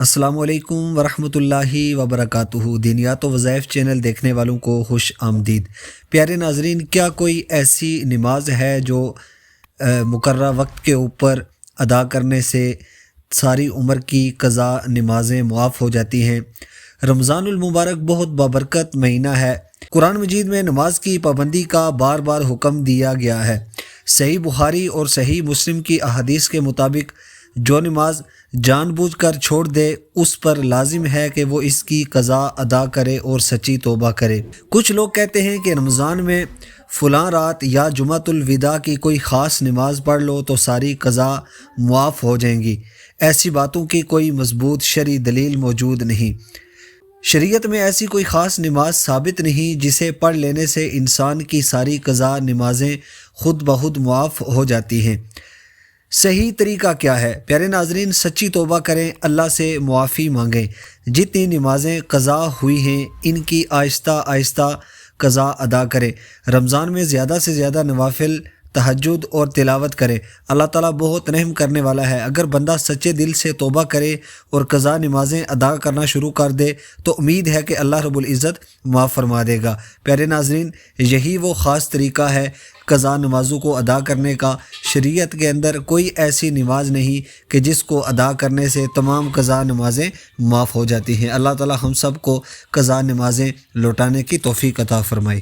السلام علیکم ورحمۃ اللہ وبرکاتہ۔ دینیات و وظائف چینل دیکھنے والوں کو خوش آمدید۔ پیارے ناظرین، کیا کوئی ایسی نماز ہے جو مقررہ وقت کے اوپر ادا کرنے سے ساری عمر کی قضا نمازیں معاف ہو جاتی ہیں؟ رمضان المبارک بہت بابرکت مہینہ ہے۔ قرآن مجید میں نماز کی پابندی کا بار بار حکم دیا گیا ہے۔ صحیح بخاری اور صحیح مسلم کی احادیث کے مطابق جو نماز جان بوجھ کر چھوڑ دے اس پر لازم ہے کہ وہ اس کی قضا ادا کرے اور سچی توبہ کرے۔ کچھ لوگ کہتے ہیں کہ رمضان میں فلاں رات یا جمعۃ الوداع کی کوئی خاص نماز پڑھ لو تو ساری قضا معاف ہو جائیں گی۔ ایسی باتوں کی کوئی مضبوط شرعی دلیل موجود نہیں۔ شریعت میں ایسی کوئی خاص نماز ثابت نہیں جسے پڑھ لینے سے انسان کی ساری قضا نمازیں خود بخود معاف ہو جاتی ہیں۔ صحیح طریقہ کیا ہے؟ پیارے ناظرین، سچی توبہ کریں، اللہ سے معافی مانگیں۔ جتنی نمازیں قضا ہوئی ہیں ان کی آہستہ آہستہ قضا ادا کریں۔ رمضان میں زیادہ سے زیادہ نوافل، تہجد اور تلاوت کریں۔ اللہ تعالیٰ بہت رحم کرنے والا ہے۔ اگر بندہ سچے دل سے توبہ کرے اور قضا نمازیں ادا کرنا شروع کر دے تو امید ہے کہ اللہ رب العزت معاف فرما دے گا۔ پیارے ناظرین، یہی وہ خاص طریقہ ہے قضا نمازوں کو ادا کرنے کا۔ شریعت کے اندر کوئی ایسی نماز نہیں کہ جس کو ادا کرنے سے تمام قضا نمازیں معاف ہو جاتی ہیں۔ اللہ تعالیٰ ہم سب کو قضا نمازیں لوٹانے کی توفیق عطا فرمائے۔